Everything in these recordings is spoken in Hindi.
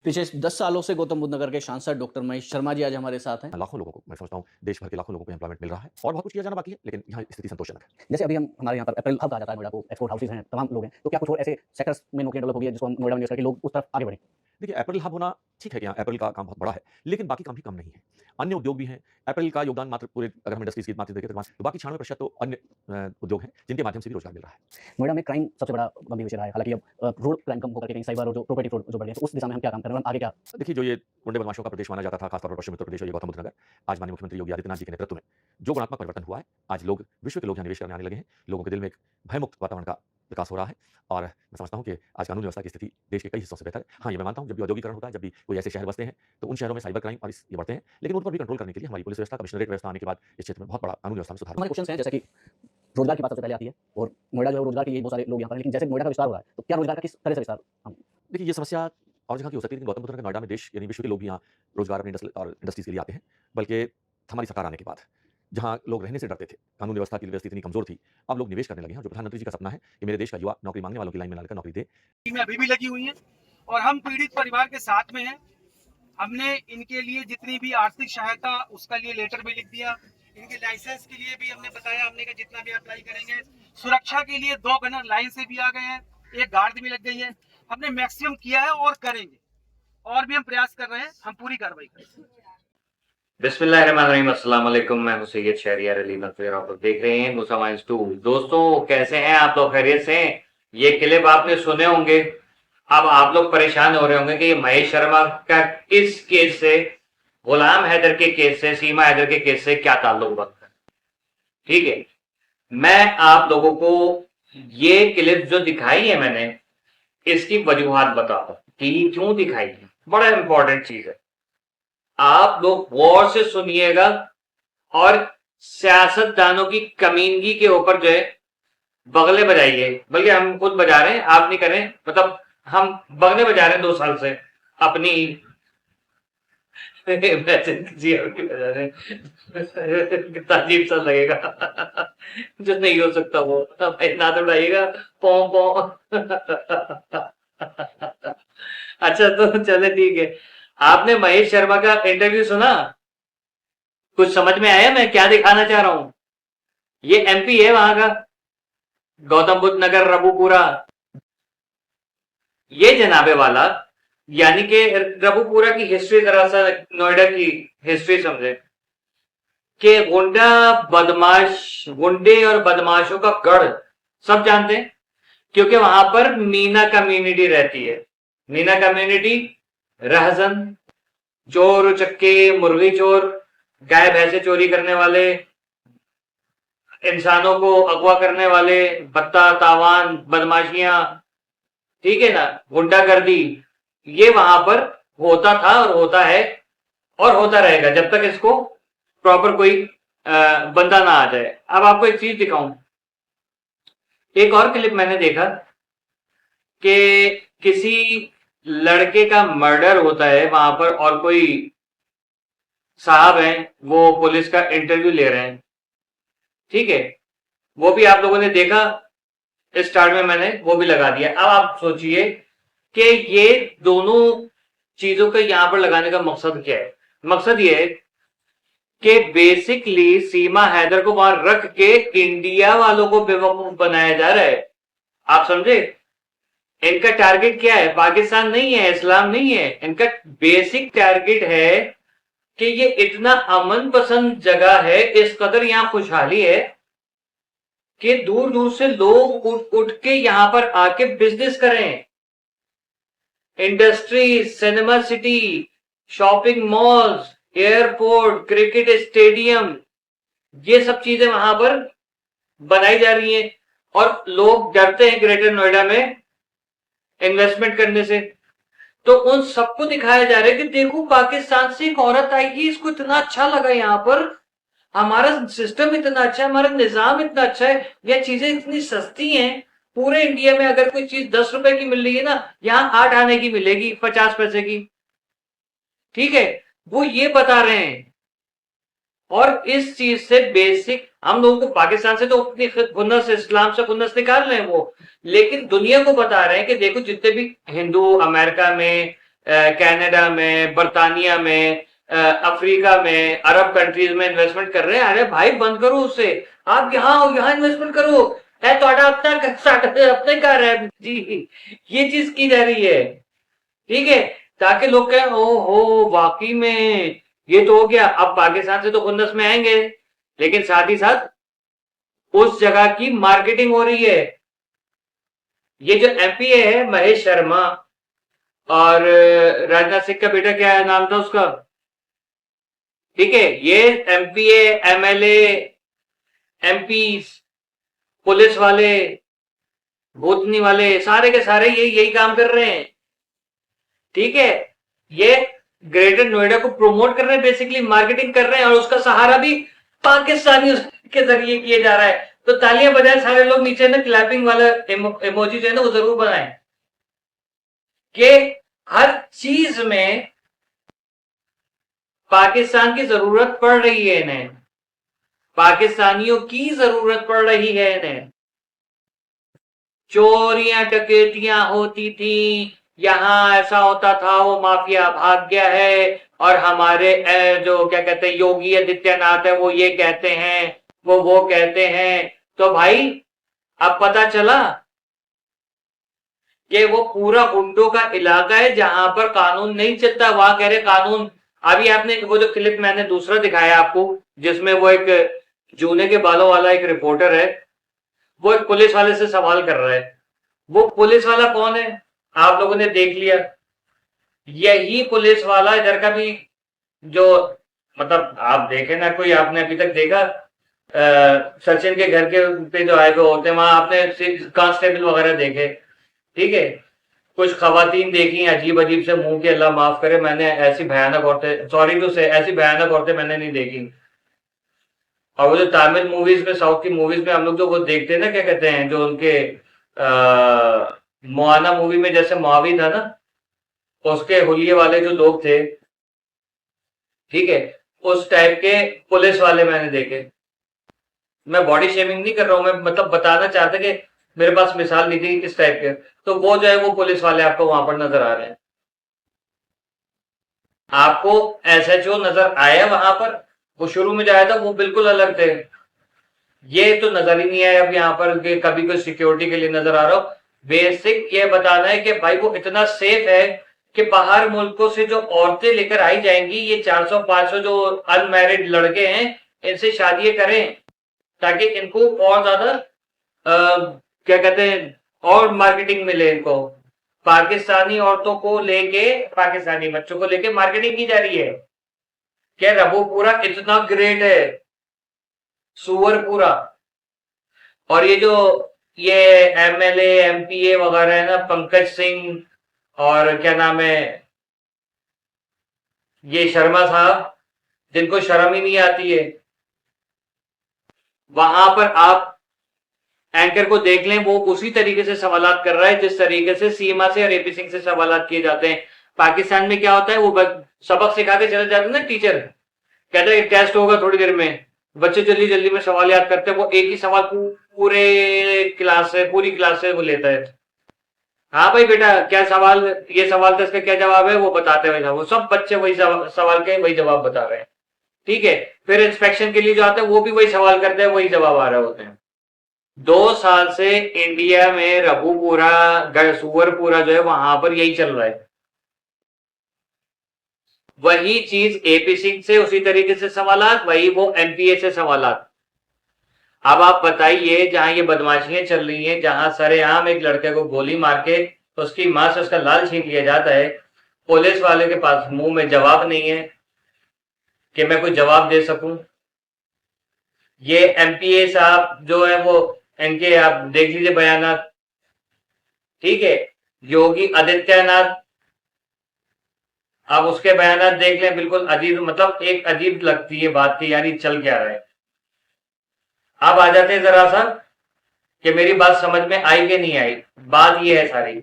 पिछले 10 सालों से गौतम बुद्ध नगर के सांसद डॉक्टर महेश शर्मा जी आज हमारे साथ हैं। लाखों लोगों को मैं समझता हूँ देश भर के लाखों लोगों को एम्प्लॉयमेंट मिल रहा है और बहुत कुछ किया जाना बाकी है, लेकिन यहाँ स्थिति संतोषजनक है। जैसे अभी हम हमारे यहाँ पर एप्रिल हब कहा जाता है नोएडा को, एक्सपोर्ट हाउसेज़ हैं, तमाम लोग हैं। तो क्या कुछ और ऐसे सेक्टर्स में नौकरियाँ डेवलप हो गई है जिसको हम नोएडा में इन्वेस्ट करके लोग उस तरफ आगे बढ़ें? देखिए, अप्रैल हब होना ठीक है कि यहाँ अप्रैल का काम बहुत बड़ा है, लेकिन बाकी काम भी कम नहीं है। अन्य उद्योग भी हैं। अप्रैल का योगदान मात्र पूरे अगर हम इंडस्ट्रीज़ की बात देखें तो बाकी 96% तो अन्य उद्योग हैं, जिनके माध्यम से भी रोज़गार मिल रहा है। नोएडा में क्राइम सबसे बड़ा गंभीर विषय रहा है। हालाँकि अब रोड क्राइम कम होकर के कहीं साइबर और जो प्रॉपर्टी फ्रॉड जो बढ़ रहे हैं, तो उस दिशा में हम क्या काम कर रहे हैं और आगे क्या? देखिए, जो ये गुंडे बदमाशों का प्रदेश माना जाता था, खासतौर पर पश्चिमी उत्तर प्रदेश और ये गौतम बुद्ध नगर, आज माननीय मुख्यमंत्री योगी आदित्यनाथ जी के नेतृत्व में जो गुणात्मक परिवर्तन हुआ है, आज लोग विश्व के लोग यहाँ निवेश करने आने लगे हैं। लोगों के दिल में एक भयमुक्त वातावरण का विकास हो रहा है और मैं समझता हूँ कि आज कानून व्यवस्था की स्थिति देश के कई हिस्सों से बेहतर है। हाँ, ये मैं मानता हूँ, जब भी औद्योगिकरण होता है, जब भी कोई ऐसे शहर बसते हैं, तो उन शहरों में साइबर क्राइम और ये बढ़ते हैं, लेकिन उन पर भी कंट्रोल करने के लिए हमारी पुलिस व्यवस्था, कमिश्नरेट व्यवस्था आने के बाद इस क्षेत्र में बहुत बड़ा कानून व्यवस्था में सुधार हुआ हमारे क्वेश्चन्स हैं जैसे कि रोजगार की बात सबसे पहले आती है और नोएडा जो है वो रोजगार के लिए बहुत सारे लोग यहाँ पर हैं, लेकिन जैसे नोएडा का विस्तार हो रहा है, तो क्या रोजगार का किस तरह से विस्तार हम? है। देखिए, ये समस्या और जगह की हो सकती है, लेकिन गौतम बुद्ध नगर नोएडा में देश यानी विश्व के लोग भी यहाँ रोज़गार अपनी इंडस्ट्रीज़ के लिए आते हैं। बल्कि हमारी सरकार आने के बाद, जहाँ लोग रहने से डरते थे, कानून व्यवस्था की व्यवस्था इतनी कमज़ोर थी, अब लोग निवेश करने लगे हैं। जो प्रधानमंत्री जी का सपना है कि मेरे देश का युवा नौकरी माँगने वालों की लाइन में ना लगकर नौकरी दे। में अभी भी लगी हुई हैं और हम पीड़ित परिवार के साथ में हैं। हमने इनके लिए जितनी भी आर्थिक सहायता उसका लिए लेटर भी लिख दिया। इनके लाइसेंस के लिए भी हमने बताया, हमने कहा जितना भी अप्लाई करेंगे। सुरक्षा के लिए 2 गनर लाइन से भी आ गए हैं, एक गार्ड भी लग गई है। हमने मैक्सिमम किया है और करेंगे, और भी हम प्रयास कर रहे हैं, हम पूरी कार्रवाई करेंगे। बिस्मिल्लाहिर्रहमानिर्रहीम, अस्सलाम वालेकुम। मैं हूं सैयद शहरियार अली नकवी, आप लोग देख रहे हैं मूसा माइंस 2। दोस्तों, कैसे हैं आप लोग? खैरियत से हैं? ये क्लिप आपने सुने होंगे। अब आप लोग परेशान हो रहे होंगे कि महेश शर्मा का इस केस से, गुलाम हैदर के केस से, सीमा हैदर के केस से क्या ताल्लुक रखता है। ठीक है, मैं आप लोगों को ये क्लिप जो दिखाई है मैंने, इसकी वजूहात बताता हूं कि क्यों दिखाई है। बड़ा इंपॉर्टेंट चीज है, आप लोग गौर से सुनिएगा और सियासतदानों की कमीनगी के ऊपर जो है बगले बजाइए। बल्कि हम खुद बजा रहे हैं, आप नहीं करें, मतलब हम बगले बजा रहे हैं 2 साल से अपनी किसी और की बजा रहे हैं। कितना अजीब सा लगेगा। जो नहीं हो सकता वो ना तो उड़ाइएगा। पौ पौ। अच्छा, तो चले ठीक है। आपने महेश शर्मा का इंटरव्यू सुना? कुछ समझ में आया मैं क्या दिखाना चाह रहा हूं? ये एमपी है वहां का, गौतम बुद्ध नगर रबूपुरा। ये जनाबे वाला, यानी कि रबूपुरा की हिस्ट्री जरा सा नोएडा की हिस्ट्री समझे कि गुंडे और बदमाशों का गढ़ सब जानते हैं, क्योंकि वहां पर मीना कम्युनिटी रहती है। मीना कम्युनिटी, रहजन, चोर उचक्के, मुर्गी चोर, गाय भैंसे चोरी करने वाले, इंसानों को अगवा करने वाले, बत्ता तावान, बदमाशियां, ठीक है ना, गुंडागर्दी, ये वहां पर होता था और होता है और होता रहेगा जब तक इसको प्रॉपर कोई बंदा ना आ जाए। अब आपको एक चीज दिखाऊं। एक और क्लिप मैंने देखा कि किसी लड़के का मर्डर होता है वहां पर और कोई साहब हैं, वो पुलिस का इंटरव्यू ले रहे हैं। ठीक है, वो भी आप लोगों ने देखा। स्टार्ट में मैंने वो भी लगा दिया। अब आप सोचिए कि ये दोनों चीजों का यहां पर लगाने का मकसद क्या है। मकसद ये है कि बेसिकली सीमा हैदर को वहां रख के इंडिया वालों को बेवकूफ बनाया जा रहा है। आप समझे? इनका टारगेट क्या है? पाकिस्तान नहीं है, इस्लाम नहीं है। इनका बेसिक टारगेट है कि ये इतना अमन पसंद जगह है, इस कदर यहां खुशहाली है कि दूर दूर से लोग उठ उठ के यहां पर आके बिजनेस करें। Industry, cinema city, shopping malls, airport, cricket stadium, ये सब चीजें वहां पर बनाई जा रही हैं और लोग डरते हैं ग्रेटर नोएडा में इन्वेस्टमेंट करने से। तो उन सबको दिखाया जा रहा है कि देखो, पाकिस्तान से एक औरत आई है, इसको इतना अच्छा लगा यहां पर, हमारा सिस्टम इतना अच्छा है, हमारा निजाम इतना अच्छा है, यह चीजें इतनी सस्ती हैं। पूरे इंडिया में अगर कोई चीज 10 रुपए की मिल रही है ना, यहां 8 आने की मिलेगी, 50 पैसे की। ठीक है, वो ये बता रहे हैं। और इस चीज से बेसिक हम लोगों को, पाकिस्तान से तो अपनी खुन्नस, इस्लाम से खुन्नस निकाल रहे हैं वो, लेकिन दुनिया को बता रहे हैं कि देखो, जितने भी हिंदू अमेरिका में, कनाडा में, बर्तानिया में, अफ्रीका में, अरब कंट्रीज में इन्वेस्टमेंट कर रहे हैं। अरे भाई बंद करो उससे, आप यहाँ हो, यहाँ इन्वेस्टमेंट करो, है तो अपने घर है जी, ये चीज की जा रही है। ठीक है, ताकि लोग कहें ओ हो वाकई में ये तो हो गया। अब पाकिस्तान से तो खुंदस में आएंगे, लेकिन साथ ही साथ उस जगह की मार्केटिंग हो रही है। ये जो एमपीए है महेश शर्मा और राजनाथ सिंह का बेटा, क्या है नाम था उसका, ठीक है, ये एमपीए, एमएलए, एमपी, पुलिस वाले, भूतनी वाले, सारे के सारे यही काम कर रहे हैं। ठीक है, ये ग्रेटर नोएडा को प्रमोट कर रहे हैं, बेसिकली मार्केटिंग कर रहे हैं, और उसका सहारा भी पाकिस्तानी के जरिए किया जा रहा है। तो तालियां बजाए सारे लोग, नीचे ना क्लैपिंग वाला इमोजी जो है ना वो जरूर बनाएं कि हर चीज में पाकिस्तान की जरूरत पड़ रही है, इन्हें पाकिस्तानियों की जरूरत पड़ रही है। इन्हें चोरियां डकैतियां होती थी, यहां ऐसा होता था, वो माफिया भाग गया है, और हमारे जो क्या कहते हैं योगी आदित्यनाथ है वो ये कहते हैं, वो कहते हैं। तो भाई अब पता चला कि वो पूरा गुंडों का इलाका है, जहां पर कानून नहीं चलता, वहां कह रहे कानून। अभी आपने वो जो क्लिप मैंने दूसरा दिखाया आपको, जिसमें वो एक जूने के बालों वाला एक रिपोर्टर है, वो एक पुलिस वाले से सवाल कर रहा है। वो पुलिस वाला कौन है आप लोगों ने देख लिया, यही पुलिस वाला इधर का भी, जो मतलब आप देखे ना, कोई आपने अभी तक देखा सचिन के घर के पे जो आए हुए होते हैं, वहां आपने कांस्टेबल वगैरह देखे, ठीक है, कुछ खवातीन देखी अजीब अजीब से मुंह के, अल्लाह माफ करे, मैंने ऐसी भयानक औरतें, सॉरी टू से, ऐसी भयानक औरतें मैंने नहीं देखी। और वो जो तमिल मूवीज में, साउथ की मूवीज में हम लोग जो वो देखते हैं ना, क्या कहते हैं, जो उनके मोआना मूवी में जैसे मुआवी था ना, उसके हुलिये वाले जो लोग थे, ठीक है, उस टाइप के पुलिस वाले मैंने देखे। मैं बॉडी शेमिंग नहीं कर रहा हूं, मैं मतलब बताना चाहता कि मेरे पास मिसाल नहीं थी किस टाइप के, तो वो जो है वो पुलिस वाले आपको वहां पर नजर आ रहे हैं। आपको एसएचओ नजर आया वहां पर, वो शुरू में जो आया था वो बिल्कुल अलग थे, ये तो नजर ही नहीं आया अब यहाँ पर कि कभी कोई सिक्योरिटी के लिए नजर आ रहा हो। बेसिक ये बताना है कि भाई वो इतना सेफ है कि बाहर मुल्कों से जो औरतें लेकर आई जाएंगी, ये 400-500 जो अनमैरिड लड़के हैं, इनसे शादी करें, ताकि इनको और ज्यादा क्या कहते हैं और मार्केटिंग मिले इनको। पाकिस्तानी औरतों को लेके, पाकिस्तानी बच्चों को लेके मार्केटिंग की जा रही है। क्या रबूपुरा इतना ग्रेट है, सुअरपुरा। और ये जो ये एमएलए एमपीए वगैरह है ना, पंकज सिंह और क्या नाम है ये शर्मा साहब, जिनको शर्म ही नहीं आती है, वहां पर आप एंकर को देख लें, वो उसी तरीके से सवालात कर रहा है जिस तरीके से सीमा से और एपी सिंह से सवालात किए जाते हैं। पाकिस्तान में क्या होता है, वो सबक सिखा के चले जाते हैं ना, टीचर कहते हैं टेस्ट होगा थोड़ी देर में, बच्चे जल्दी जल्दी में सवाल याद करते हैं, वो एक ही सवाल पूरी क्लास से वो लेता है। हाँ भाई बेटा क्या सवाल, ये सवाल था, इसका क्या जवाब है, वो बताते हुए वो सब बच्चे वही सवाल के वही जवाब बता रहे हैं। ठीक है, फिर इंस्पेक्शन के लिए जो आते हैं वो भी वही सवाल करते हैं, वही जवाब आ रहे होते हैं। 2 साल से इंडिया में रबूपुरा, सुअरपुरा जो है वहां पर यही चल रहा है। वही चीज एपी सिंह से उसी तरीके से सवालात, वही वो एमपीए से सवालात। अब आप बताइए, जहां ये बदमाशियां चल रही हैं, जहां सरेआम एक लड़के को गोली मार के उसकी मां से उसका लाल छीन लिया जाता है, पुलिस वाले के पास मुंह में जवाब नहीं है कि मैं कोई जवाब दे सकूं। ये एमपीए साहब जो है वो, इनके आप देख लीजिए बयानात, ठीक है, योगी आदित्यनाथ, आप उसके बयानात देख लें, बिल्कुल अजीब, मतलब एक अजीब लगती है बात की, यार ये चल क्या रहा है। अब आ जाते हैं जरा सा कि मेरी बात समझ में आई कि नहीं आई। बात ये है सारी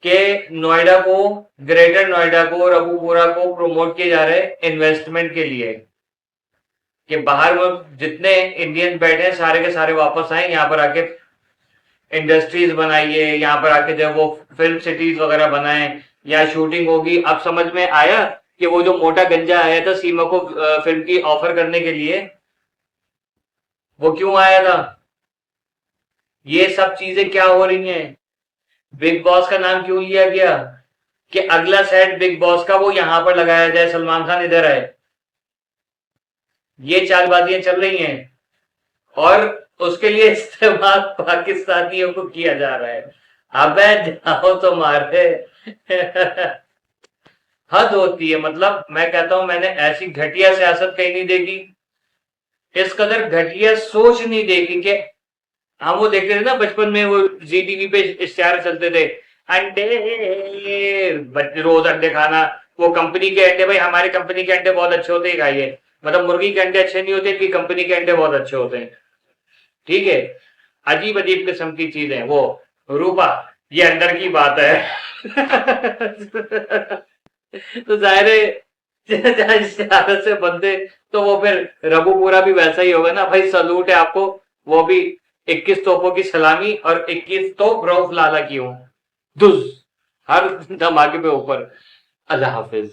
कि नोएडा को, ग्रेटर नोएडा को, रबूपुरा को प्रमोट किए जा रहे हैं इन्वेस्टमेंट के लिए, कि बाहर वो जितने इंडियन बैठे हैं सारे के सारे वापस आए, यहां पर आके इंडस्ट्रीज बनाइए, यहाँ पर आके जो है वो फिल्म सिटीज वगैरह बनाए या शूटिंग होगी। अब समझ में आया कि वो जो मोटा गंजा आया था सीमा को फिल्म की ऑफर करने के लिए, वो क्यों आया था। ये सब चीजें क्या हो रही हैं, बिग बॉस का नाम क्यों लिया गया कि अगला सेट बिग बॉस का वो यहां पर लगाया जाए, सलमान खान इधर आए। ये चालबाजियां चल रही हैं और उसके लिए इस्तेमाल पाकिस्तानियों को किया जा रहा है। अबे जाओ तो मारे हद होती है। मतलब मैं कहता हूं मैंने ऐसी घटिया सियासत कहीं नहीं देखी, इस कदर घटिया सोच नहीं देखी कि हम वो देखते थे ना बचपन में, वो जी टीवी पे इश्तिहार चलते थे, अंडे रोज अंडे खाना, वो कंपनी के अंडे, भाई हमारी कंपनी के अंडे बहुत अच्छे होते हैं खाइए। मतलब मुर्गी के अंडे अच्छे नहीं होते कि कंपनी के अंडे बहुत अच्छे होते हैं, ठीक है। अजीब अजीब किस्म की चीजें। वो रूपा ये अंदर की बात है तो जाहिर है इश्तिहार से बनते तो वो फिर रघुपुरा भी वैसा ही होगा ना भाई। सलूट है आपको, वो भी 21 तोपों की सलामी और 21 तोप रऊफ लाला की हूं, दुज हर धमाके पे ऊपर। अल्लाह हाफिज।